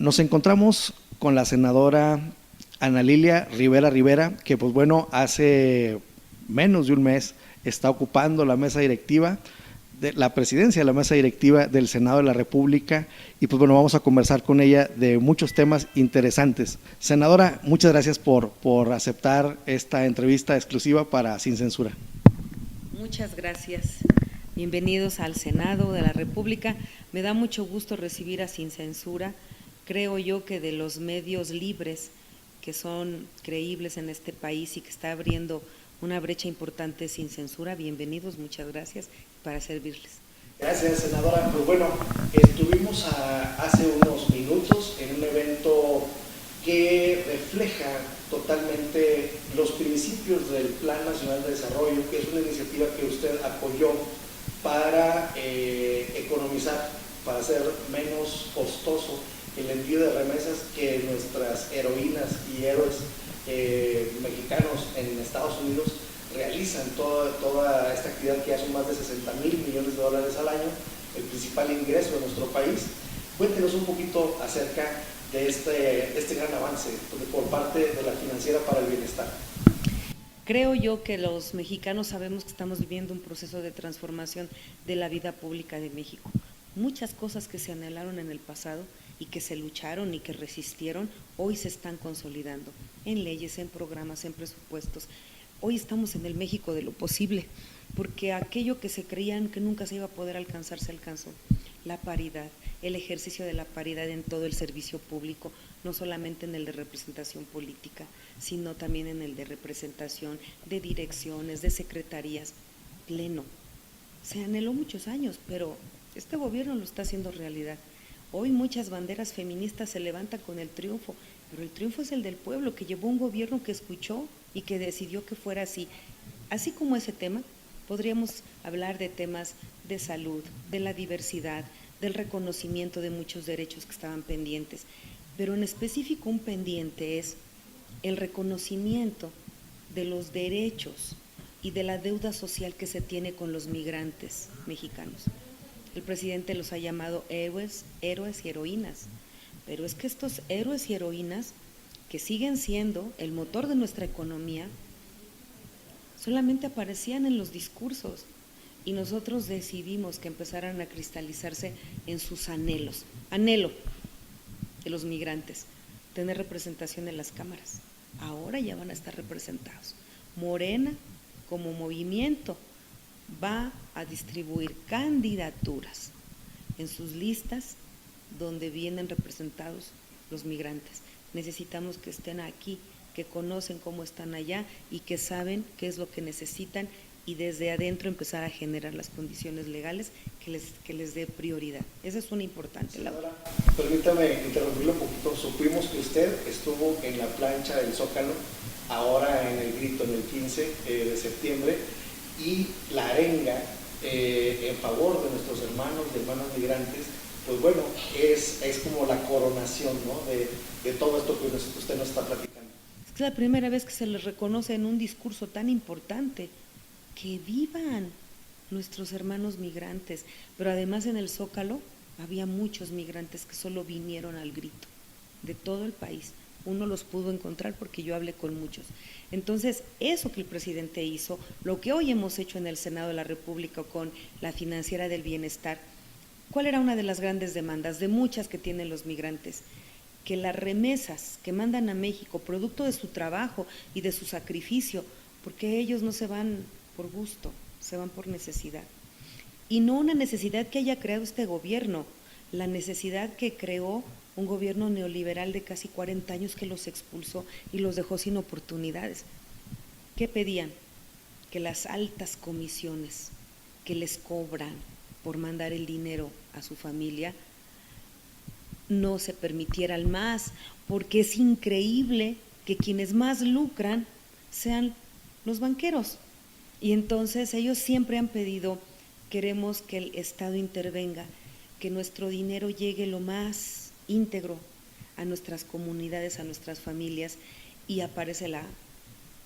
Nos encontramos con la senadora Ana Lilia Rivera, que pues bueno, hace menos de un mes está ocupando la mesa directiva, de la presidencia de la mesa directiva del Senado de la República, y pues bueno, vamos a conversar con ella de muchos temas interesantes. Senadora, muchas gracias por aceptar esta entrevista exclusiva para Sin Censura. Muchas gracias. Bienvenidos al Senado de la República. Me da mucho gusto recibir a Sin Censura. Creo yo que de los medios libres que son creíbles en este país y que está abriendo una brecha importante Sin Censura, bienvenidos, muchas gracias, para servirles. Gracias, senadora. Pues bueno, estuvimos hace unos minutos en un evento que refleja totalmente los principios del Plan Nacional de Desarrollo, que es una iniciativa que usted apoyó para economizar, para hacer menos costoso el envío de remesas que nuestras heroínas y héroes mexicanos en Estados Unidos realizan toda esta actividad que ya son más de 60,000 millones de dólares al año, el principal ingreso de nuestro país. Cuéntenos un poquito acerca de este gran avance por parte de la Financiera para el Bienestar. Creo yo que los mexicanos sabemos que estamos viviendo un proceso de transformación de la vida pública de México. Muchas cosas que se anhelaron en el pasado y que se lucharon y que resistieron, hoy se están consolidando en leyes, en programas, en presupuestos. Hoy estamos en el México de lo posible, porque aquello que se creían que nunca se iba a poder alcanzar, se alcanzó. La paridad, el ejercicio de la paridad en todo el servicio público, no solamente en el de representación política, sino también en el de representación de direcciones, de secretarías, pleno. Se anheló muchos años, pero este gobierno lo está haciendo realidad. Hoy muchas banderas feministas se levantan con el triunfo, pero el triunfo es el del pueblo, que llevó un gobierno que escuchó y que decidió que fuera así. Así como ese tema, podríamos hablar de temas de salud, de la diversidad, del reconocimiento de muchos derechos que estaban pendientes, pero en específico un pendiente es el reconocimiento de los derechos y de la deuda social que se tiene con los migrantes mexicanos. El presidente los ha llamado héroes y heroínas, pero es que estos héroes y heroínas, que siguen siendo el motor de nuestra economía, solamente aparecían en los discursos y nosotros decidimos que empezaran a cristalizarse en sus anhelos. Anhelo de los migrantes, tener representación en las cámaras. Ahora ya van a estar representados. Morena, como movimiento, va a distribuir candidaturas en sus listas donde vienen representados los migrantes. Necesitamos que estén aquí, que conocen cómo están allá y que saben qué es lo que necesitan y desde adentro empezar a generar las condiciones legales que les dé prioridad. Esa es una importante labor. Permítame interrumpirlo un poquito. Supimos que usted estuvo en la plancha del Zócalo, ahora en el grito, en el 15 de septiembre, y la arenga en favor de nuestros hermanos y hermanas migrantes, pues bueno, es como la coronación, ¿no?, de todo esto que usted nos está platicando. Es la primera vez que se les reconoce en un discurso tan importante que vivan nuestros hermanos migrantes, pero además en el Zócalo había muchos migrantes que solo vinieron al grito de todo el país. Uno los pudo encontrar porque yo hablé con muchos. Entonces, eso que el presidente hizo, lo que hoy hemos hecho en el Senado de la República con la Financiera del Bienestar, ¿cuál era una de las grandes demandas de muchas que tienen los migrantes? Que las remesas que mandan a México, producto de su trabajo y de su sacrificio, porque ellos no se van por gusto, se van por necesidad. Y no una necesidad que haya creado este gobierno, la necesidad que creó un gobierno neoliberal de casi 40 años que los expulsó y los dejó sin oportunidades. ¿Qué pedían? Que las altas comisiones que les cobran por mandar el dinero a su familia no se permitieran más, porque es increíble que quienes más lucran sean los banqueros. Y entonces ellos siempre han pedido, queremos que el Estado intervenga, que nuestro dinero llegue lo más íntegro a nuestras comunidades, a nuestras familias, y aparece la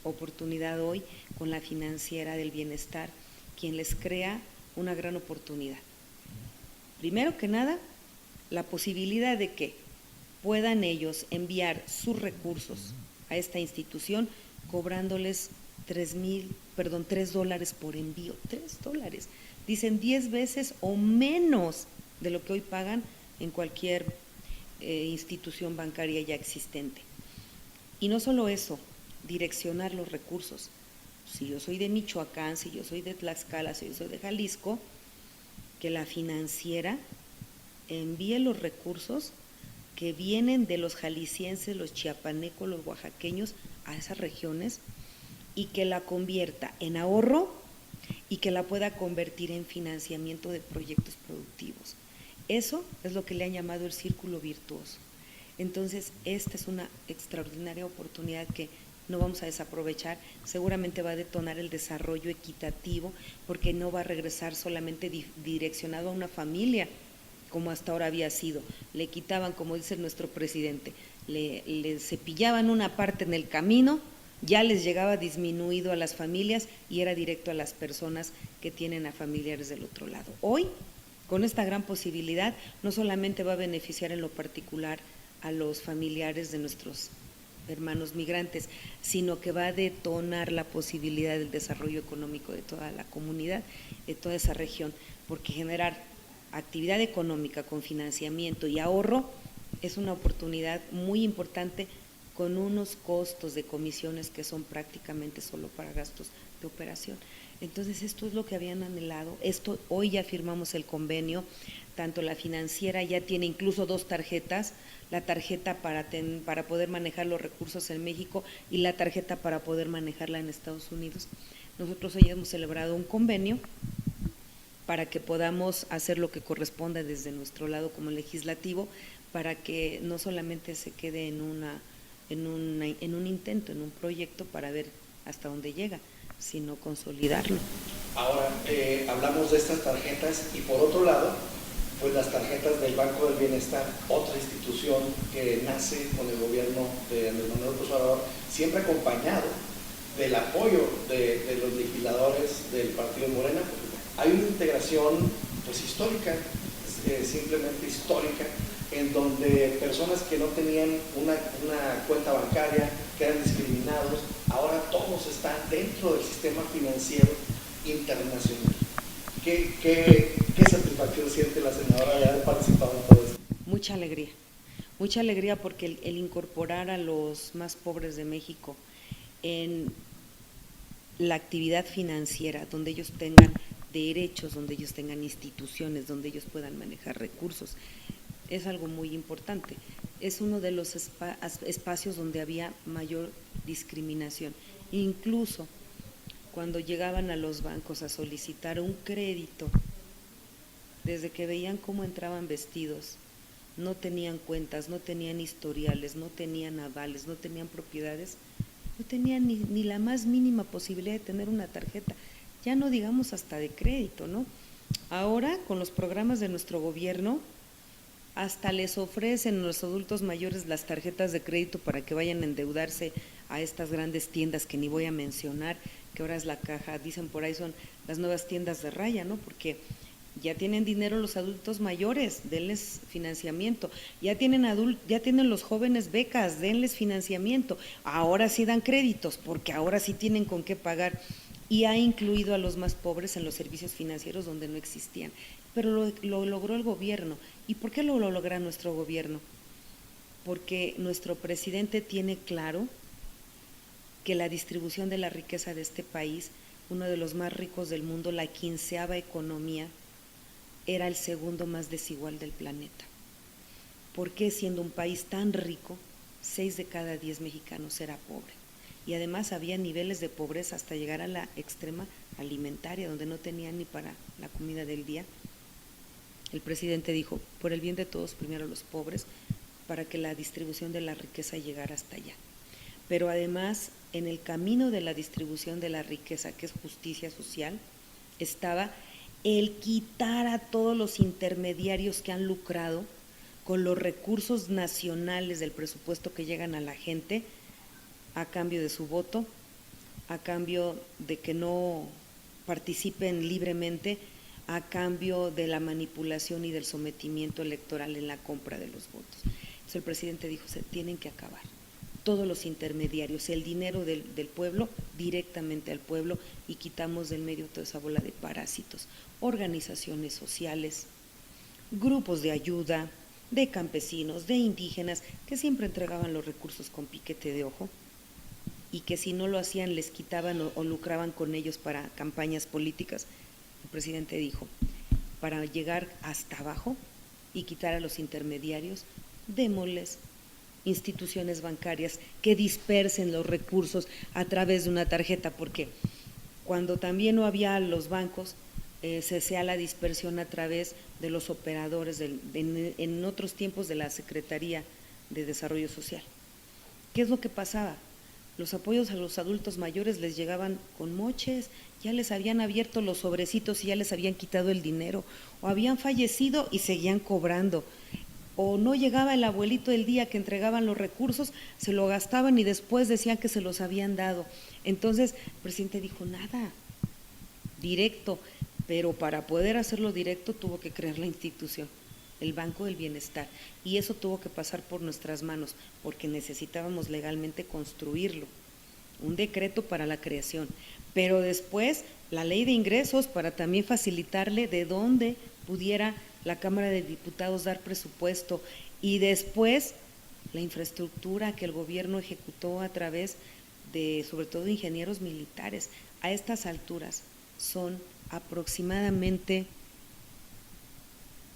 oportunidad hoy con la Financiera del Bienestar, quien les crea una gran oportunidad. Primero que nada, la posibilidad de que puedan ellos enviar sus recursos a esta institución cobrándoles $3 por envío, $3. Dicen 10 veces o menos de lo que hoy pagan en cualquier institución bancaria ya existente. Y no solo eso, direccionar los recursos. Si yo soy de Michoacán, si yo soy de Tlaxcala, si yo soy de Jalisco, que la financiera envíe los recursos que vienen de los jaliscienses, los chiapanecos, los oaxaqueños a esas regiones y que la convierta en ahorro y que la pueda convertir en financiamiento de proyectos productivos. Eso es lo que le han llamado el círculo virtuoso. Entonces, esta es una extraordinaria oportunidad que no vamos a desaprovechar, seguramente va a detonar el desarrollo equitativo, porque no va a regresar solamente direccionado a una familia, como hasta ahora había sido. Le quitaban, como dice nuestro presidente, le cepillaban una parte en el camino, ya les llegaba disminuido a las familias y era directo a las personas que tienen a familiares del otro lado. Hoy, con esta gran posibilidad, no solamente va a beneficiar en lo particular a los familiares de nuestros hermanos migrantes, sino que va a detonar la posibilidad del desarrollo económico de toda la comunidad, de toda esa región, porque generar actividad económica con financiamiento y ahorro es una oportunidad muy importante con unos costos de comisiones que son prácticamente solo para gastos de operación. Entonces, esto es lo que habían anhelado. Hoy ya firmamos el convenio, tanto la financiera ya tiene incluso 2 tarjetas, la tarjeta para poder manejar los recursos en México y la tarjeta para poder manejarla en Estados Unidos. Nosotros hoy hemos celebrado un convenio para que podamos hacer lo que corresponda desde nuestro lado como legislativo, para que no solamente se quede en un intento, en un proyecto para ver hasta dónde llega, sino consolidarlo. Ahora, hablamos de estas tarjetas y por otro lado, pues las tarjetas del Banco del Bienestar, otra institución que nace con el gobierno de Andrés Manuel López Obrador, siempre acompañado del apoyo de los legisladores del Partido Morena. Hay una integración pues histórica, simplemente histórica, en donde personas que no tenían una cuenta bancaria, que eran discriminados, ahora todos están dentro del sistema financiero internacional. ¿Qué satisfacción siente la senadora de haber participado en todo esto? Mucha alegría porque el incorporar a los más pobres de México en la actividad financiera, donde ellos tengan derechos, donde ellos tengan instituciones, donde ellos puedan manejar recursos, es algo muy importante. Es uno de los espacios donde había mayor discriminación. Incluso cuando llegaban a los bancos a solicitar un crédito, desde que veían cómo entraban vestidos, no tenían cuentas, no tenían historiales, no tenían avales, no tenían propiedades, no tenían ni la más mínima posibilidad de tener una tarjeta, ya no digamos hasta de crédito, ¿no? Ahora, con los programas de nuestro gobierno, hasta les ofrecen a los adultos mayores las tarjetas de crédito para que vayan a endeudarse a estas grandes tiendas que ni voy a mencionar, que ahora es la caja, dicen por ahí son las nuevas tiendas de raya, ¿no? Porque ya tienen dinero los adultos mayores, denles financiamiento, ya tienen los jóvenes becas, denles financiamiento, ahora sí dan créditos, porque ahora sí tienen con qué pagar, y ha incluido a los más pobres en los servicios financieros donde no existían. Pero lo logró el gobierno. ¿Y por qué lo logra nuestro gobierno? Porque nuestro presidente tiene claro que la distribución de la riqueza de este país, uno de los más ricos del mundo, la 15ª economía, era el segundo más desigual del planeta. ¿Por qué siendo un país tan rico, 6 de cada 10 mexicanos era pobre? Y además había niveles de pobreza hasta llegar a la extrema alimentaria, donde no tenían ni para la comida del día. El presidente dijo, por el bien de todos, primero los pobres, para que la distribución de la riqueza llegara hasta allá. Pero además, en el camino de la distribución de la riqueza, que es justicia social, estaba el quitar a todos los intermediarios que han lucrado con los recursos nacionales del presupuesto que llegan a la gente a cambio de su voto, a cambio de que no participen libremente, a cambio de la manipulación y del sometimiento electoral en la compra de los votos. Entonces el presidente dijo, se tienen que acabar todos los intermediarios, el dinero del pueblo directamente al pueblo, y quitamos del medio toda esa bola de parásitos, organizaciones sociales, grupos de ayuda, de campesinos, de indígenas, que siempre entregaban los recursos con piquete de ojo y que si no lo hacían les quitaban o lucraban con ellos para campañas políticas. El presidente dijo, para llegar hasta abajo y quitar a los intermediarios, démosles instituciones bancarias que dispersen los recursos a través de una tarjeta, porque cuando también no había los bancos, se hacía la dispersión a través de los operadores en otros tiempos de la Secretaría de Desarrollo Social. ¿Qué es lo que pasaba? Los apoyos a los adultos mayores les llegaban con moches, ya les habían abierto los sobrecitos y ya les habían quitado el dinero, o habían fallecido y seguían cobrando, o no llegaba el abuelito el día que entregaban los recursos, se lo gastaban y después decían que se los habían dado. Entonces el presidente dijo, nada, directo, pero para poder hacerlo directo tuvo que crear la institución, el Banco del Bienestar, y eso tuvo que pasar por nuestras manos, porque necesitábamos legalmente construirlo, un decreto para la creación, pero después la ley de ingresos para también facilitarle de dónde pudiera la Cámara de Diputados dar presupuesto, y después la infraestructura que el gobierno ejecutó a través de, sobre todo, ingenieros militares. A estas alturas son aproximadamente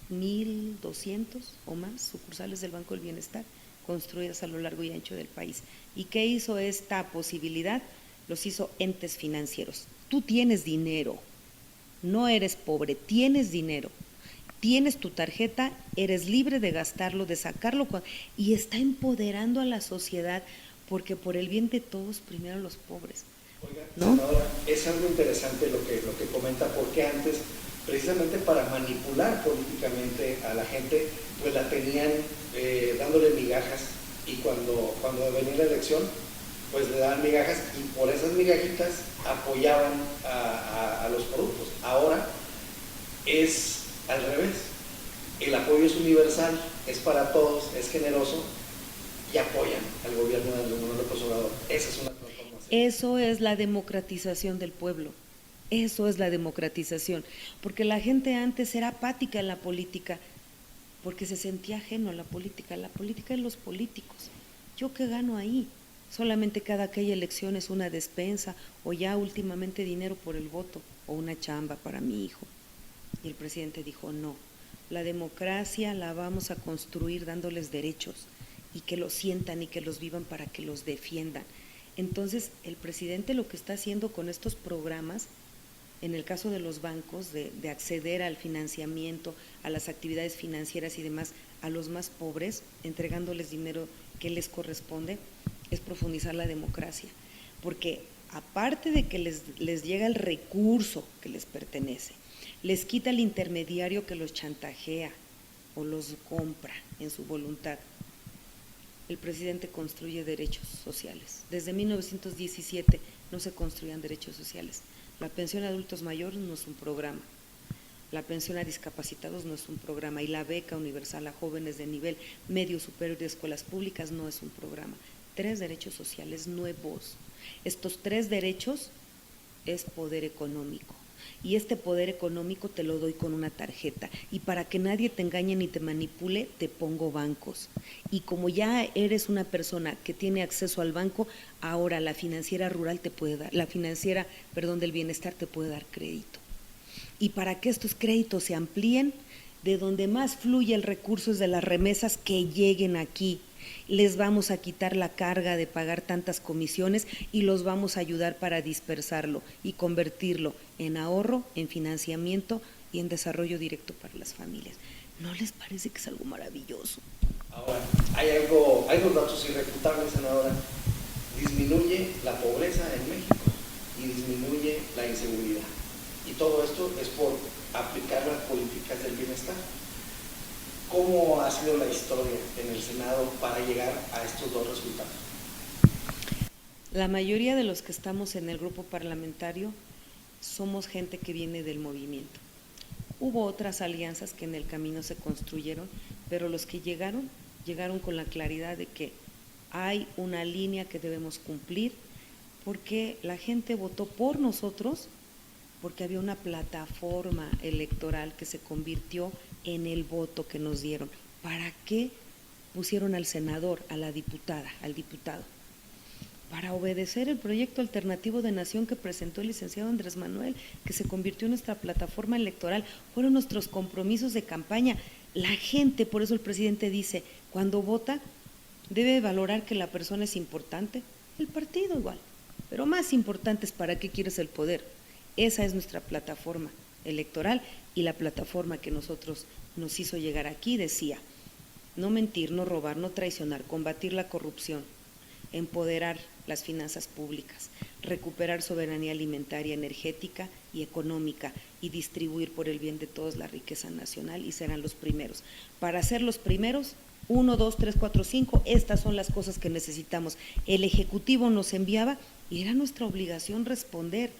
1,200 o más sucursales del Banco del Bienestar construidas a lo largo y ancho del país. ¿Y qué hizo esta posibilidad? Los hizo entes financieros. Tú tienes dinero, no eres pobre, tienes dinero, tienes tu tarjeta, eres libre de gastarlo, de sacarlo, y está empoderando a la sociedad, porque por el bien de todos, primero los pobres. Oiga, ¿no? Senadora, es algo interesante lo que comenta, porque antes, precisamente para manipular políticamente a la gente, pues la tenían dándole migajas, y cuando venía la elección, pues le daban migajas, y por esas migajitas apoyaban a los productos. Ahora es al revés, el apoyo es universal, es para todos, es generoso, y apoyan al gobierno de Andrés Manuel López Obrador. Esa es una transformación. Eso es la democratización del pueblo, eso es la democratización, porque la gente antes era apática en la política, porque se sentía ajeno a la política es los políticos. ¿Yo qué gano ahí? Solamente cada que hay elecciones una despensa, o ya últimamente dinero por el voto, o una chamba para mi hijo. Y el presidente dijo, no, la democracia la vamos a construir dándoles derechos, y que los sientan y que los vivan para que los defiendan. Entonces, el presidente lo que está haciendo con estos programas, en el caso de los bancos, de acceder al financiamiento, a las actividades financieras y demás, a los más pobres, entregándoles dinero que les corresponde, es profundizar la democracia. Porque aparte de que les llega el recurso que les pertenece, les quita el intermediario que los chantajea o los compra en su voluntad. El presidente construye derechos sociales. Desde 1917 no se construían derechos sociales. La pensión a adultos mayores no es un programa, la pensión a discapacitados no es un programa, y la beca universal a jóvenes de nivel medio superior de escuelas públicas no es un programa. 3 derechos sociales nuevos. Estos 3 derechos es poder económico. Y este poder económico te lo doy con una tarjeta, y para que nadie te engañe ni te manipule, te pongo bancos. Y como ya eres una persona que tiene acceso al banco, ahora la financiera rural te puede dar, del bienestar te puede dar crédito. Y para que estos créditos se amplíen, de donde más fluye el recurso es de las remesas que lleguen aquí. Les vamos a quitar la carga de pagar tantas comisiones y los vamos a ayudar para dispersarlo y convertirlo en ahorro, en financiamiento y en desarrollo directo para las familias. ¿No les parece que es algo maravilloso? Ahora, hay dos datos irrefutables, senadora. Disminuye la pobreza en México y disminuye la inseguridad. Y todo esto es por aplicar las políticas del bienestar. ¿Cómo ha sido la historia en el Senado para llegar a estos dos resultados? La mayoría de los que estamos en el grupo parlamentario somos gente que viene del movimiento. Hubo otras alianzas que en el camino se construyeron, pero los que llegaron llegaron con la claridad de que hay una línea que debemos cumplir, porque la gente votó por nosotros, porque había una plataforma electoral que se convirtió en el voto que nos dieron. ¿Para qué pusieron al senador, a la diputada, al diputado? Para obedecer el proyecto alternativo de nación que presentó el licenciado Andrés Manuel, que se convirtió en nuestra plataforma electoral, fueron nuestros compromisos de campaña. La gente, por eso el presidente dice, cuando vota, debe valorar que la persona es importante, el partido igual, pero más importante es para qué quieres el poder. Esa es nuestra plataforma electoral, y la plataforma que nosotros nos hizo llegar aquí decía: no mentir, no robar, no traicionar, combatir la corrupción, empoderar las finanzas públicas, recuperar soberanía alimentaria, energética y económica, y distribuir por el bien de todos la riqueza nacional, y serán los primeros. Para ser los primeros, 1, 2, 3, 4, 5, estas son las cosas que necesitamos. El Ejecutivo nos enviaba y era nuestra obligación responder.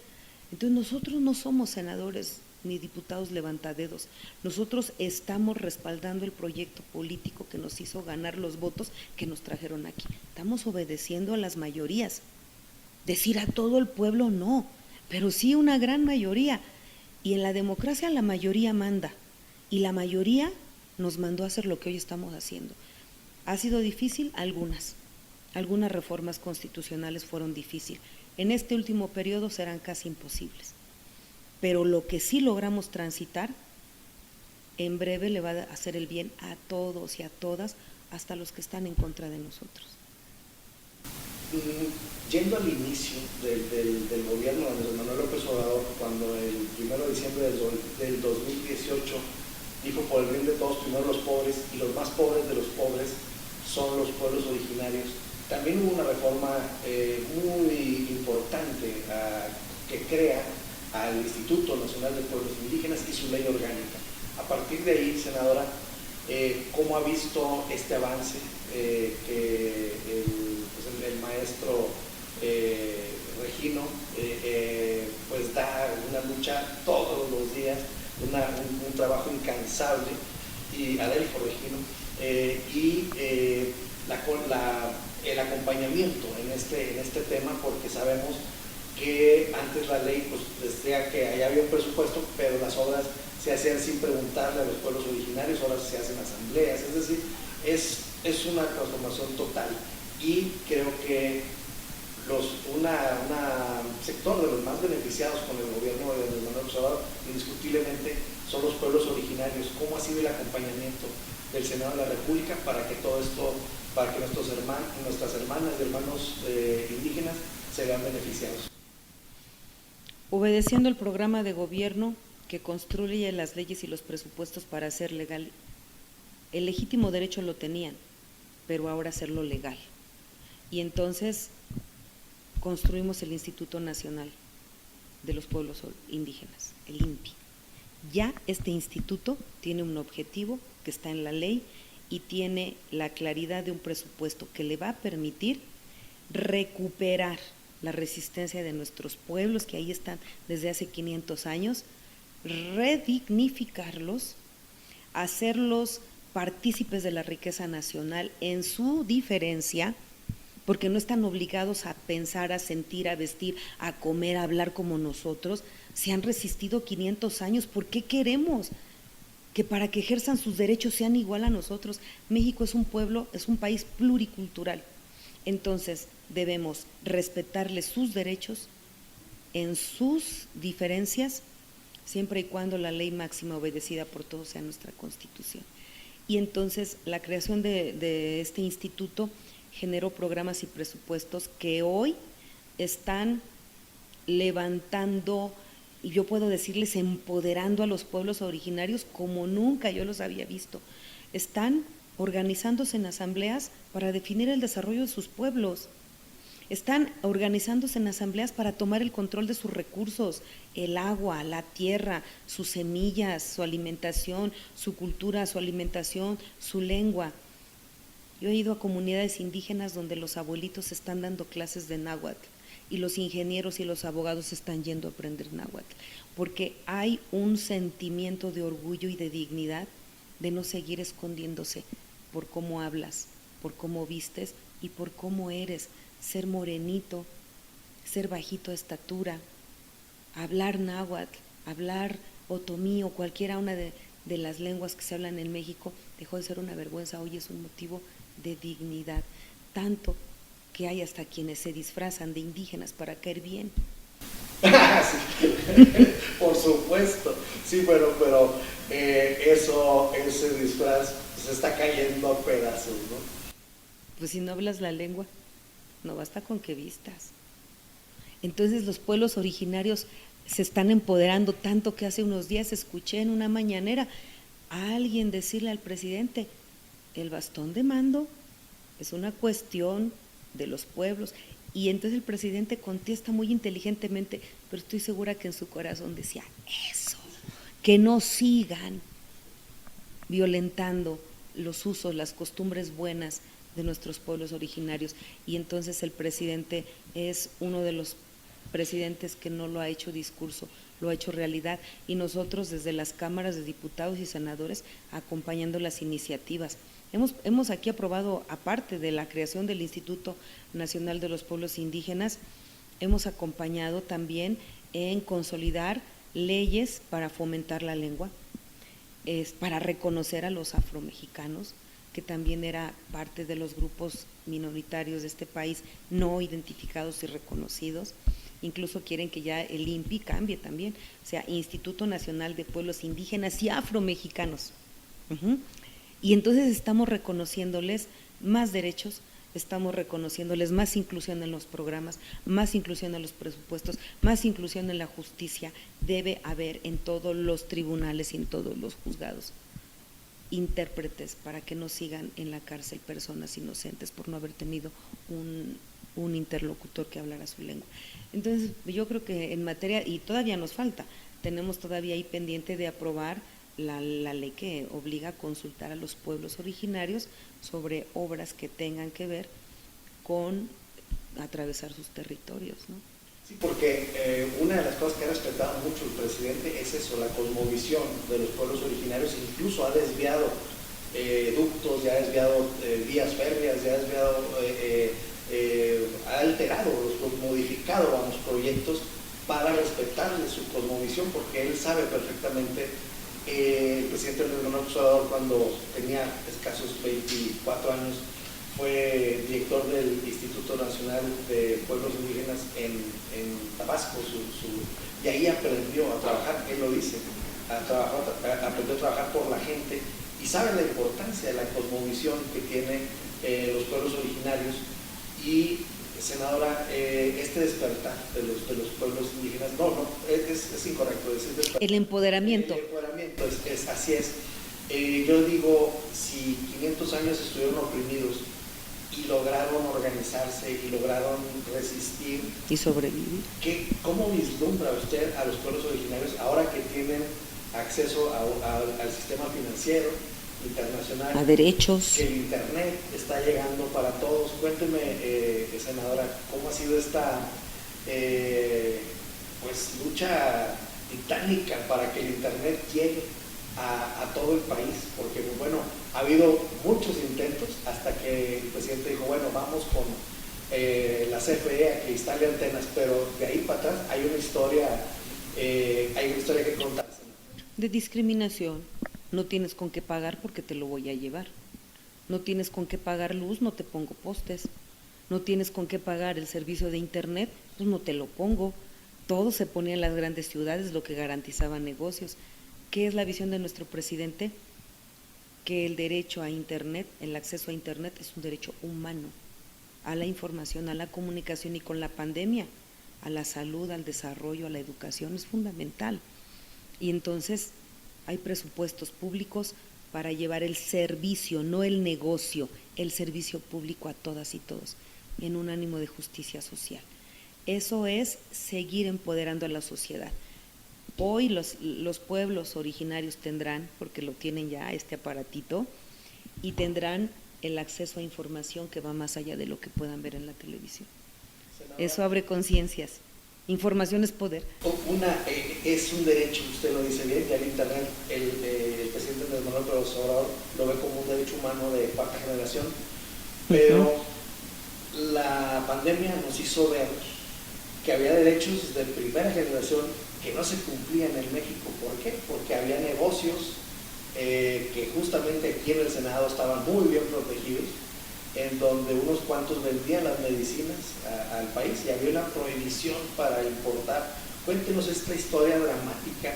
Entonces nosotros no somos senadores ni diputados levantadedos, nosotros estamos respaldando el proyecto político que nos hizo ganar los votos que nos trajeron aquí. Estamos obedeciendo a las mayorías. Decir a todo el pueblo no, pero sí una gran mayoría. Y en la democracia la mayoría manda, y la mayoría nos mandó a hacer lo que hoy estamos haciendo. ¿Ha sido difícil? Algunas reformas constitucionales fueron difíciles. En este último periodo serán casi imposibles. Pero lo que sí logramos transitar, en breve le va a hacer el bien a todos y a todas, hasta los que están en contra de nosotros. Yendo al inicio del gobierno de Andrés Manuel López Obrador, cuando el 1 de diciembre del 2018 dijo: por el bien de todos, primero los pobres, y los más pobres de los pobres son los pueblos originarios, también hubo una reforma muy importante que crea al Instituto Nacional de Pueblos Indígenas y su ley orgánica. A partir de ahí, senadora, ¿cómo ha visto este avance que el maestro Regino pues da una lucha todos los días, un trabajo incansable, y Adelfo Regino, el acompañamiento en este tema, porque sabemos que antes la ley pues decía que allá había un presupuesto, pero las obras se hacían sin preguntarle a los pueblos originarios, ahora se hacen asambleas, es decir, es una transformación total, y creo que un sector de los más beneficiados con el gobierno de Andrés Manuel López Obrador indiscutiblemente son los pueblos originarios. ¿Cómo ha sido el acompañamiento del Senado de la República para que todo esto, para que nuestras hermanas y hermanos indígenas se vean beneficiados? Obedeciendo el programa de gobierno que construye las leyes y los presupuestos para hacer legal. El legítimo derecho lo tenían, pero ahora hacerlo legal. Y entonces construimos el Instituto Nacional de los Pueblos Indígenas, el INPI. Ya este instituto tiene un objetivo que está en la ley y tiene la claridad de un presupuesto que le va a permitir recuperar la resistencia de nuestros pueblos, que ahí están desde hace 500 años, redignificarlos, hacerlos partícipes de la riqueza nacional en su diferencia, porque no están obligados a pensar, a sentir, a vestir, a comer, a hablar como nosotros. Se han resistido 500 años. ¿Por qué queremos que para que ejerzan sus derechos sean igual a nosotros? México es un pueblo, es un país pluricultural. Entonces debemos respetarles sus derechos en sus diferencias, siempre y cuando la ley máxima obedecida por todos sea nuestra Constitución. Y entonces la creación de este instituto generó programas y presupuestos que hoy están levantando, y yo puedo decirles empoderando a los pueblos originarios como nunca yo los había visto. Están organizándose en asambleas para definir el desarrollo de sus pueblos. Están organizándose en asambleas para tomar el control de sus recursos, el agua, la tierra, sus semillas, su alimentación, su cultura, su alimentación, su lengua. Yo he ido a comunidades indígenas donde los abuelitos están dando clases de náhuatl y los ingenieros y los abogados están yendo a aprender náhuatl, porque hay un sentimiento de orgullo y de dignidad de no seguir escondiéndose por cómo hablas, por cómo vistes y por cómo eres, ser morenito, ser bajito de estatura, hablar náhuatl, hablar otomí o cualquiera una de las lenguas que se hablan en México, dejó de ser una vergüenza, hoy es un motivo de dignidad, tanto que hay hasta quienes se disfrazan de indígenas para caer bien. Sí, por supuesto, sí, pero ese disfraz se está cayendo a pedazos, ¿no? Pues si no hablas la lengua, no basta con que vistas. Entonces los pueblos originarios se están empoderando tanto que hace unos días escuché en una mañanera a alguien decirle al presidente, el bastón de mando es una cuestión de los pueblos. Y entonces el presidente contesta muy inteligentemente, pero estoy segura que en su corazón decía, eso, que no sigan violentando los usos, las costumbres buenas de nuestros pueblos originarios. Y entonces el presidente es uno de los presidentes que no lo ha hecho discurso, lo ha hecho realidad, y nosotros desde las cámaras de diputados y senadores acompañando las iniciativas. Hemos aquí aprobado, aparte de la creación del Instituto Nacional de los Pueblos Indígenas, hemos acompañado también en consolidar leyes para fomentar la lengua, para reconocer a los afromexicanos, que también era parte de los grupos minoritarios de este país, no identificados y reconocidos. Incluso quieren que ya el INPI cambie también, o sea, Instituto Nacional de Pueblos Indígenas y Afromexicanos. Y entonces estamos reconociéndoles más derechos, estamos reconociéndoles más inclusión en los programas, más inclusión en los presupuestos, más inclusión en la justicia. Debe haber en todos los tribunales y en todos los juzgados intérpretes para que no sigan en la cárcel personas inocentes por no haber tenido un interlocutor que hablara su lengua. Entonces yo creo que en materia, y todavía nos falta, tenemos todavía ahí pendiente de aprobar la ley que obliga a consultar a los pueblos originarios sobre obras que tengan que ver con atravesar sus territorios, ¿no? Sí, porque una de las cosas que ha respetado mucho el presidente es eso, la cosmovisión de los pueblos originarios. Incluso ha desviado ductos, ya ha desviado vías férreas, ya ha desviado, ha alterado, modificado a los proyectos para respetarle su cosmovisión, porque él sabe perfectamente. El presidente Andrés Manuel López Obrador, cuando tenía escasos 24 años, fue director del Instituto Nacional de Pueblos Indígenas en Tabasco, y ahí aprendió a trabajar, él lo dice, aprendió a trabajar por la gente y sabe la importancia de la cosmovisión que tiene los pueblos originarios. Y senadora, este despertar de los pueblos indígenas, es incorrecto decir despertar. El empoderamiento. El empoderamiento, así es. Yo digo, si 500 años estuvieron oprimidos y lograron organizarse y lograron resistir y sobrevivir, ¿cómo vislumbra usted a los pueblos originarios ahora que tienen acceso al sistema financiero internacional, a derechos, que el internet está llegando para todos? Cuénteme, senadora, ¿cómo ha sido esta lucha titánica para que el internet llegue a todo el país? Porque bueno, ha habido muchos intentos hasta que el presidente dijo, bueno, vamos con la CFE a que instale antenas, pero de ahí para atrás hay una historia que contar. De discriminación. No tienes con qué pagar porque te lo voy a llevar. No tienes con qué pagar luz, no te pongo postes. No tienes con qué pagar el servicio de internet, pues no te lo pongo. Todo se ponía en las grandes ciudades, lo que garantizaba negocios. ¿Qué es la visión de nuestro presidente? Que el derecho a internet, el acceso a internet es un derecho humano, a la información, a la comunicación, y con la pandemia, a la salud, al desarrollo, a la educación, es fundamental. Y entonces hay presupuestos públicos para llevar el servicio, no el negocio, el servicio público a todas y todos, en un ánimo de justicia social. Eso es seguir empoderando a la sociedad. Hoy los pueblos originarios tendrán, porque lo tienen ya, este aparatito, y tendrán el acceso a información que va más allá de lo que puedan ver en la televisión. Eso abre conciencias Información es poder. Es un derecho, usted lo dice bien, ya el Internet, el presidente Andrés Manuel López Obrador lo ve como un derecho humano de cuarta generación, pero la pandemia nos hizo ver que había derechos de primera generación que no se cumplían en México. ¿Por qué? Porque había negocios que justamente aquí en el Senado estaban muy bien protegidos, en donde unos cuantos vendían las medicinas al país y había una prohibición para importar. Cuéntenos esta historia dramática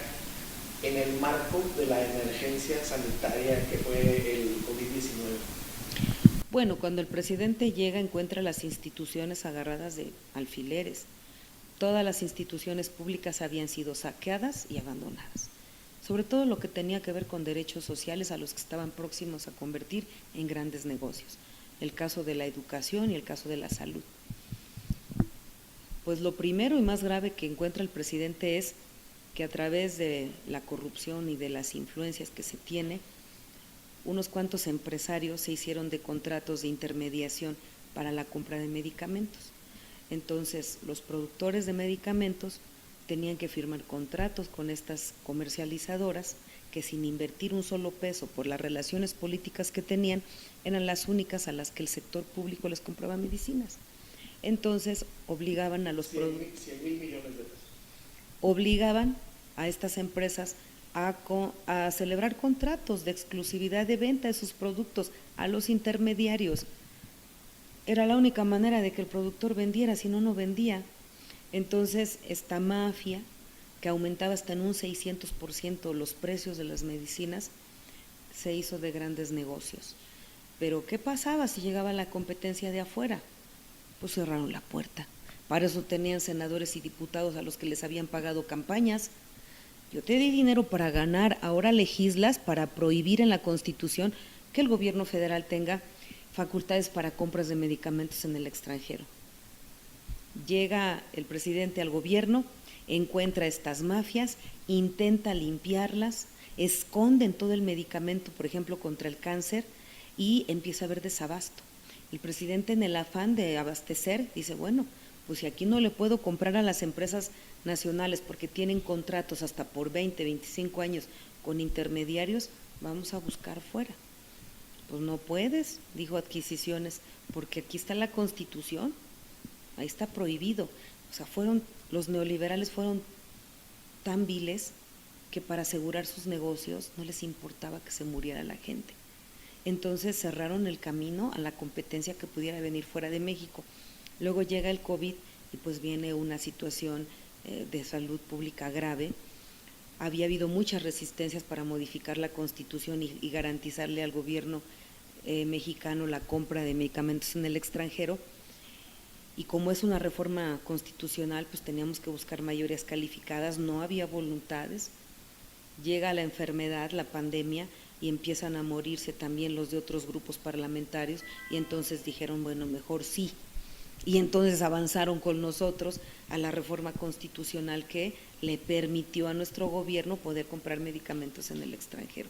en el marco de la emergencia sanitaria que fue el COVID-19. Bueno, cuando el presidente llega encuentra las instituciones agarradas de alfileres. Todas las instituciones públicas habían sido saqueadas y abandonadas, sobre todo lo que tenía que ver con derechos sociales a los que estaban próximos a convertir en grandes negocios. El caso de la educación y el caso de la salud. Pues lo primero y más grave que encuentra el presidente es que a través de la corrupción y de las influencias que se tiene, unos cuantos empresarios se hicieron de contratos de intermediación para la compra de medicamentos. Entonces, los productores de medicamentos tenían que firmar contratos con estas comercializadoras que sin invertir un solo peso por las relaciones políticas que tenían, eran las únicas a las que el sector público les compraba medicinas. Entonces, obligaban a los 100 mil millones de pesos. Obligaban a estas empresas a celebrar contratos de exclusividad de venta de sus productos a los intermediarios. Era la única manera de que el productor vendiera, si no, no vendía. Entonces, esta mafia, que aumentaba hasta en un 600% los precios de las medicinas, se hizo de grandes negocios. Pero, ¿qué pasaba si llegaba la competencia de afuera? Pues cerraron la puerta. Para eso tenían senadores y diputados a los que les habían pagado campañas. Yo te di dinero para ganar, ahora legislas para prohibir en la Constitución que el gobierno federal tenga facultades para compras de medicamentos en el extranjero. Llega el presidente al gobierno, encuentra estas mafias, intenta limpiarlas, esconden todo el medicamento, por ejemplo, contra el cáncer, y empieza a haber desabasto. El presidente, en el afán de abastecer, dice, bueno, pues si aquí no le puedo comprar a las empresas nacionales porque tienen contratos hasta por 20, 25 años con intermediarios, vamos a buscar fuera. Pues no puedes, dijo Adquisiciones, porque aquí está la Constitución, ahí está prohibido. O sea, los neoliberales fueron tan viles que para asegurar sus negocios no les importaba que se muriera la gente. Entonces cerraron el camino a la competencia que pudiera venir fuera de México. Luego llega el COVID y pues viene una situación de salud pública grave. Había habido muchas resistencias para modificar la Constitución y garantizarle al gobierno mexicano la compra de medicamentos en el extranjero. Y como es una reforma constitucional, pues teníamos que buscar mayorías calificadas, no había voluntades. Llega la enfermedad, la pandemia, y empiezan a morirse también los de otros grupos parlamentarios, y entonces dijeron, bueno, mejor sí. Y entonces avanzaron con nosotros a la reforma constitucional que le permitió a nuestro gobierno poder comprar medicamentos en el extranjero.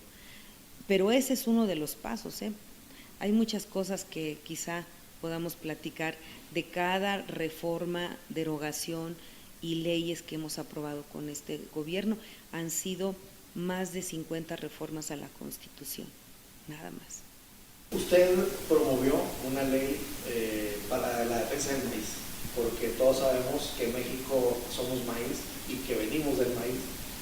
Pero ese es uno de los pasos, ¿eh? Hay muchas cosas que quizá podamos platicar de cada reforma, derogación y leyes que hemos aprobado con este gobierno. Han sido más de 50 reformas a la Constitución, nada más. Usted promovió una ley para la defensa del maíz, porque todos sabemos que en México somos maíz y que venimos del maíz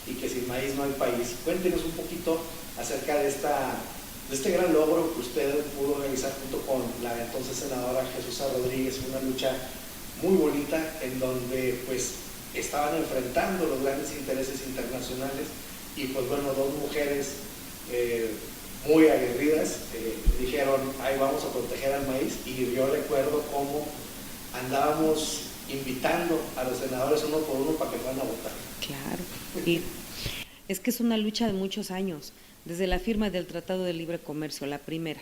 y que sin maíz no hay país. Cuéntenos un poquito acerca de este gran logro que usted pudo realizar junto con la entonces senadora Jesús Rodríguez, una lucha muy bonita en donde pues estaban enfrentando los grandes intereses internacionales y pues bueno, dos mujeres muy aguerridas dijeron, ahí vamos a proteger al maíz, y yo recuerdo cómo andábamos invitando a los senadores uno por uno para que fueran a votar. Claro, y es que es una lucha de muchos años. Desde la firma del Tratado de Libre Comercio, la primera,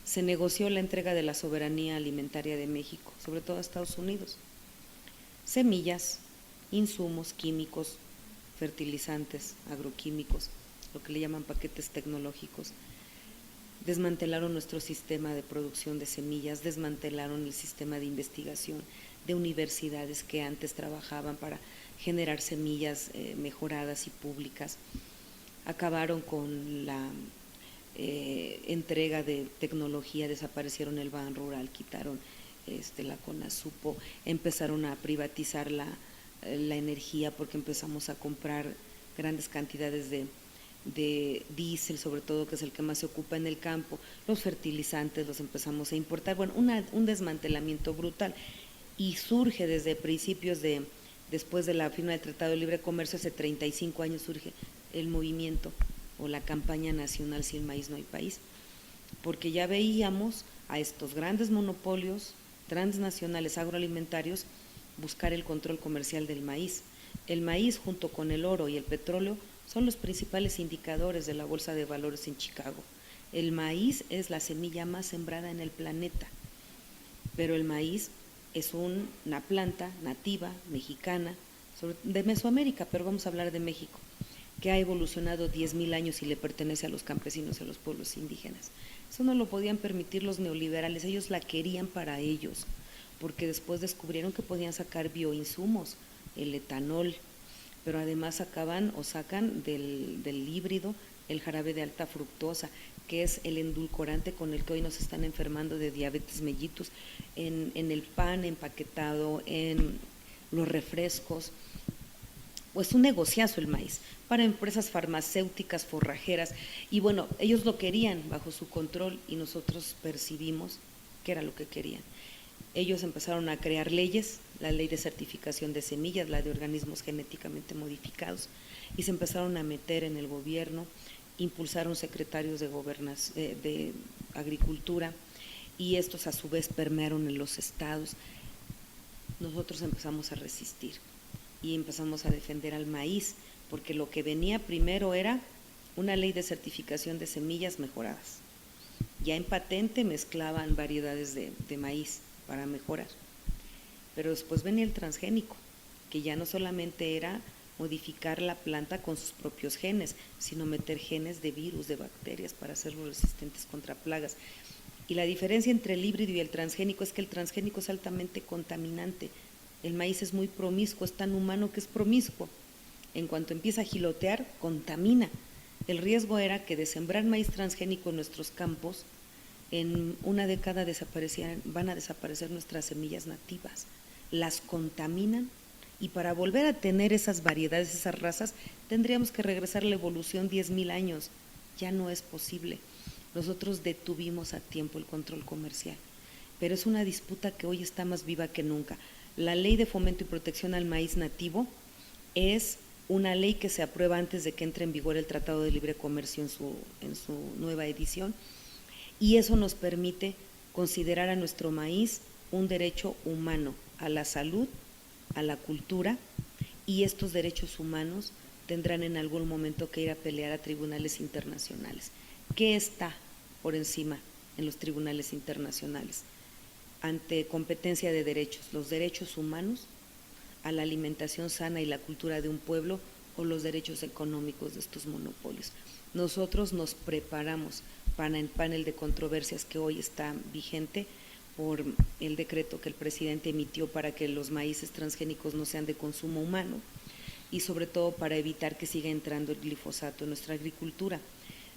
se negoció la entrega de la soberanía alimentaria de México, sobre todo a Estados Unidos. Semillas, insumos químicos, fertilizantes, agroquímicos, lo que le llaman paquetes tecnológicos. Desmantelaron nuestro sistema de producción de semillas, desmantelaron el sistema de investigación, de universidades que antes trabajaban para generar semillas mejoradas y públicas. Acabaron con la entrega de tecnología, desaparecieron el Ban Rural, quitaron la CONASUPO, empezaron a privatizar la energía porque empezamos a comprar grandes cantidades de diésel, sobre todo, que es el que más se ocupa en el campo, los fertilizantes los empezamos a importar, bueno, un desmantelamiento brutal, y surge desde principios después de la firma del Tratado de Libre Comercio, hace 35 años surge el movimiento o la campaña nacional Sin Maíz no hay país, porque ya veíamos a estos grandes monopolios transnacionales agroalimentarios buscar el control comercial del maíz. El maíz, junto con el oro y el petróleo, son los principales indicadores de la Bolsa de Valores en Chicago. El maíz es la semilla más sembrada en el planeta, pero el maíz es una planta nativa, mexicana, de Mesoamérica, pero vamos a hablar de México, que ha evolucionado 10,000 años y le pertenece a los campesinos y a los pueblos indígenas. Eso no lo podían permitir los neoliberales, ellos la querían para ellos, porque después descubrieron que podían sacar bioinsumos, el etanol, pero además sacan del híbrido el jarabe de alta fructosa, que es el endulcorante con el que hoy nos están enfermando de diabetes mellitus, en el pan empaquetado, en los refrescos. Pues un negociazo el maíz para empresas farmacéuticas, forrajeras, y bueno, ellos lo querían bajo su control y nosotros percibimos que era lo que querían. Ellos empezaron a crear leyes, la ley de certificación de semillas, la de organismos genéticamente modificados, y se empezaron a meter en el gobierno, impulsaron secretarios de Agricultura, y estos a su vez permearon en los estados. Nosotros empezamos a resistir y empezamos a defender al maíz, porque lo que venía primero era una ley de certificación de semillas mejoradas. Ya en patente mezclaban variedades de maíz para mejorar, pero después venía el transgénico, que ya no solamente era modificar la planta con sus propios genes, sino meter genes de virus, de bacterias, para hacerlos resistentes contra plagas. Y la diferencia entre el híbrido y el transgénico es que el transgénico es altamente contaminante. El maíz es muy promiscuo, es tan humano que es promiscuo. En cuanto empieza a gilotear, contamina. El riesgo era que de sembrar maíz transgénico en nuestros campos, en una década van a desaparecer nuestras semillas nativas. Las contaminan, y para volver a tener esas variedades, esas razas, tendríamos que regresar a la evolución 10,000 años. Ya no es posible. Nosotros detuvimos a tiempo el control comercial, pero es una disputa que hoy está más viva que nunca. La Ley de Fomento y Protección al Maíz Nativo es una ley que se aprueba antes de que entre en vigor el Tratado de Libre Comercio en su nueva edición, y eso nos permite considerar a nuestro maíz un derecho humano a la salud, a la cultura, y estos derechos humanos tendrán en algún momento que ir a pelear a tribunales internacionales. ¿Qué está por encima en los tribunales internacionales? Ante competencia de derechos, los derechos humanos a la alimentación sana y la cultura de un pueblo, o los derechos económicos de estos monopolios. Nosotros nos preparamos para el panel de controversias que hoy está vigente por el decreto que el presidente emitió para que los maíces transgénicos no sean de consumo humano, y sobre todo para evitar que siga entrando el glifosato en nuestra agricultura.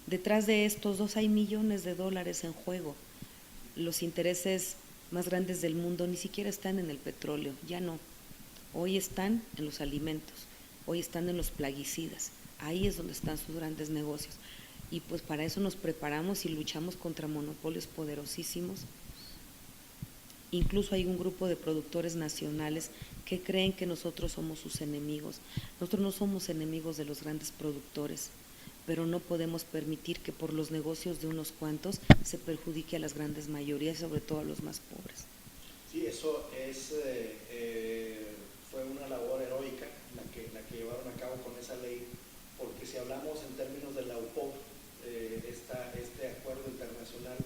Detrás de estos dos hay millones de dólares en juego. Los intereses más grandes del mundo ni siquiera están en el petróleo, ya no. Hoy están en los alimentos, hoy están en los plaguicidas. Ahí es donde están sus grandes negocios. Y pues para eso nos preparamos y luchamos contra monopolios poderosísimos. Incluso hay un grupo de productores nacionales que creen que nosotros somos sus enemigos. Nosotros no somos enemigos de los grandes productores, pero no podemos permitir que por los negocios de unos cuantos se perjudique a las grandes mayorías, sobre todo a los más pobres. Sí, eso fue una labor heroica la que llevaron a cabo con esa ley, porque si hablamos en términos de la UPOV, este acuerdo internacional,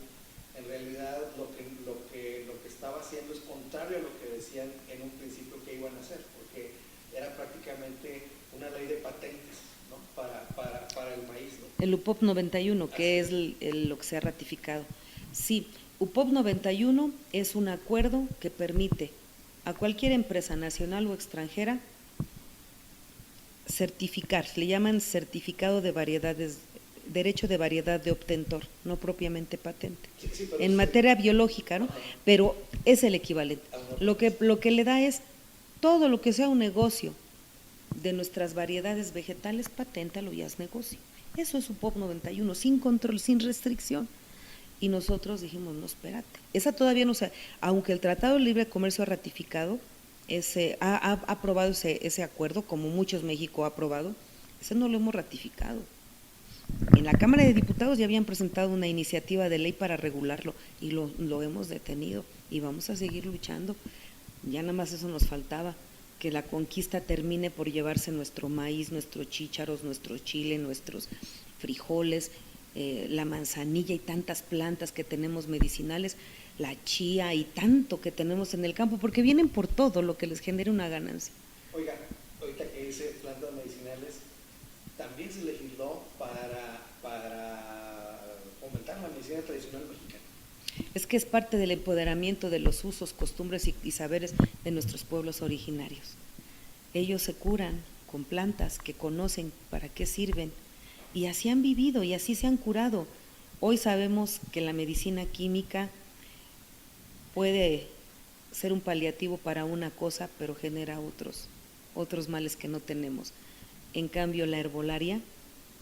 en realidad lo que estaba haciendo es contrario a lo que decían en un principio que iban a hacer, porque era prácticamente una ley de patentes, ¿no? para el maíz, ¿no? El UPOV 91, que es lo que se ha ratificado. Sí, UPOV 91 es un acuerdo que permite a cualquier empresa nacional o extranjera certificar, le llaman certificado de variedades, derecho de variedad de obtentor, no propiamente patente. Sí, en materia biológica, ¿no? Pero es el equivalente. Lo que le da es todo lo que sea un negocio de nuestras variedades vegetales, paténtalo y haz negocio. Eso es su POP 91, sin control, sin restricción. Y nosotros dijimos, no, espérate, esa todavía no se, aunque el Tratado de Libre Comercio ha ratificado, ha aprobado ese acuerdo, como muchos México ha aprobado, ese no lo hemos ratificado. En la Cámara de Diputados ya habían presentado una iniciativa de ley para regularlo y lo hemos detenido y vamos a seguir luchando. Ya nada más eso nos faltaba, que la conquista termine por llevarse nuestro maíz, nuestros chícharos, nuestro chile, nuestros frijoles, la manzanilla y tantas plantas que tenemos medicinales, la chía y tanto que tenemos en el campo, porque vienen por todo lo que les genere una ganancia. Oiga, ahorita que dice plantas medicinales, también se legisló para fomentar la medicina tradicional mexicana. Es que es parte del empoderamiento de los usos, costumbres y saberes de nuestros pueblos originarios. Ellos se curan con plantas que conocen para qué sirven y así han vivido y así se han curado. Hoy sabemos que la medicina química puede ser un paliativo para una cosa, pero genera otros males que no tenemos. En cambio, la herbolaria,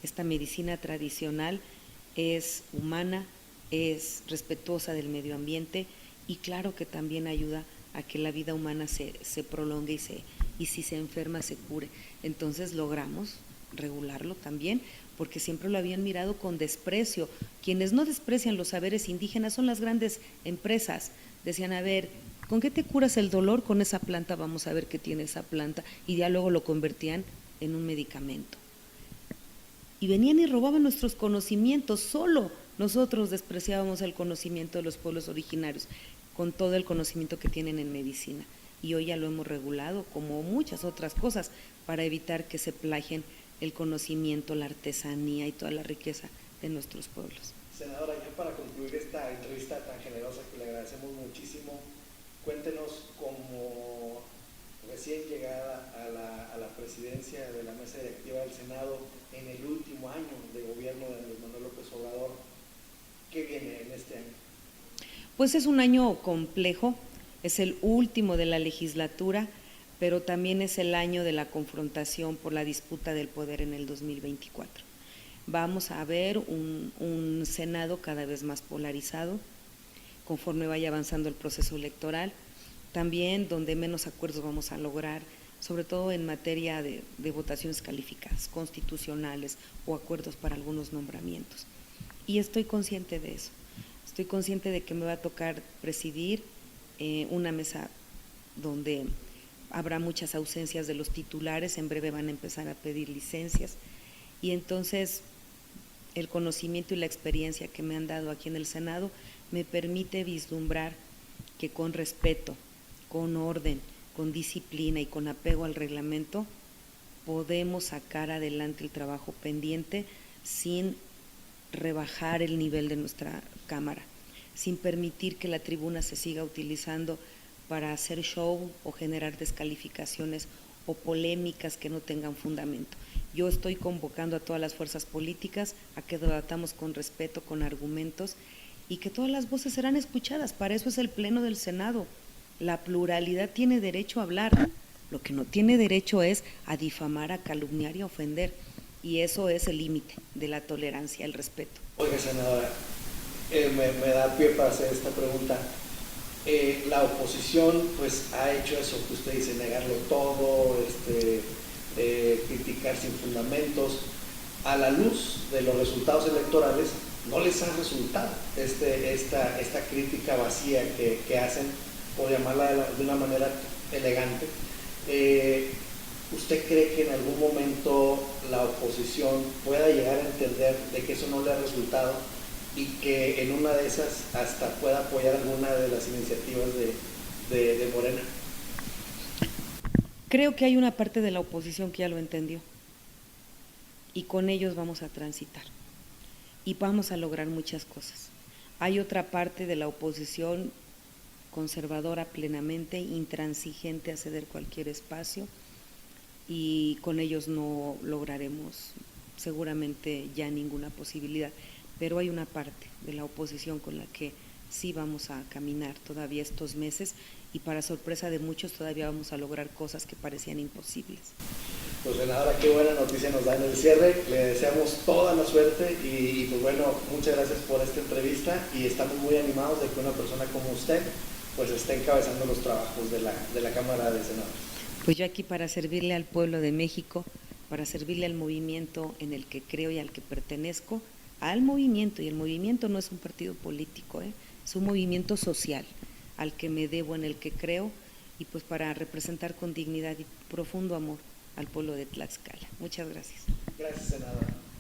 esta medicina tradicional, es humana, es respetuosa del medio ambiente y claro que también ayuda a que la vida humana se prolongue y si se enferma se cure. Entonces logramos regularlo también, porque siempre lo habían mirado con desprecio. Quienes no desprecian los saberes indígenas son las grandes empresas. Decían, a ver, ¿con qué te curas el dolor? Con esa planta, vamos a ver qué tiene esa planta, y ya luego lo convertían en un medicamento. Y venían y robaban nuestros conocimientos, solo nosotros despreciábamos el conocimiento de los pueblos originarios, con todo el conocimiento que tienen en medicina. Y hoy ya lo hemos regulado, como muchas otras cosas, para evitar que se plagien el conocimiento, la artesanía y toda la riqueza de nuestros pueblos. Senadora, ya para concluir esta entrevista tan generosa que le agradecemos muchísimo, cuéntenos como recién llegada a la presidencia de la mesa directiva del Senado en el último año de gobierno de Andrés Manuel López Obrador, ¿qué viene en este año? Pues es un año complejo, es el último de la legislatura, pero también es el año de la confrontación por la disputa del poder en el 2024. Vamos a ver un Senado cada vez más polarizado, conforme vaya avanzando el proceso electoral, también donde menos acuerdos vamos a lograr, sobre todo en materia de votaciones calificadas, constitucionales o acuerdos para algunos nombramientos. Y estoy consciente de eso, estoy consciente de que me va a tocar presidir una mesa donde habrá muchas ausencias de los titulares, en breve van a empezar a pedir licencias, y entonces el conocimiento y la experiencia que me han dado aquí en el Senado me permite vislumbrar que con respeto, con orden, con disciplina y con apego al reglamento, podemos sacar adelante el trabajo pendiente sin rebajar el nivel de nuestra Cámara, sin permitir que la tribuna se siga utilizando para hacer show o generar descalificaciones o polémicas que no tengan fundamento. Yo estoy convocando a todas las fuerzas políticas a que debatamos con respeto, con argumentos, y que todas las voces serán escuchadas. Para eso es el Pleno del Senado. La pluralidad tiene derecho a hablar, lo que no tiene derecho es a difamar, a calumniar y a ofender, y eso es el límite de la tolerancia, el respeto. Oiga, senadora, me da pie para hacer esta pregunta. La oposición pues ha hecho eso que usted dice, negarlo todo, criticar sin fundamentos. A la luz de los resultados electorales no les ha resultado esta crítica vacía que hacen, por llamarla de una manera elegante. ¿Usted cree que en algún momento la oposición pueda llegar a entender de que eso no le ha resultado y que en una de esas hasta pueda apoyar alguna de las iniciativas de Morena? Creo que hay una parte de la oposición que ya lo entendió y con ellos vamos a transitar y vamos a lograr muchas cosas. Hay otra parte de la oposición conservadora plenamente, intransigente a ceder cualquier espacio, y con ellos no lograremos seguramente ya ninguna posibilidad, pero hay una parte de la oposición con la que sí vamos a caminar todavía estos meses, y para sorpresa de muchos todavía vamos a lograr cosas que parecían imposibles. Pues senadora, qué buena noticia nos da en el cierre, le deseamos toda la suerte y pues bueno, muchas gracias por esta entrevista, y estamos muy animados de que una persona como usted pues esté encabezando los trabajos de la Cámara de Senadores. Pues yo aquí para servirle al pueblo de México, para servirle al movimiento en el que creo y al que pertenezco, al movimiento, y el movimiento no es un partido político, es un movimiento social al que me debo, en el que creo, y pues para representar con dignidad y profundo amor al pueblo de Tlaxcala. Muchas gracias. Gracias, senadora.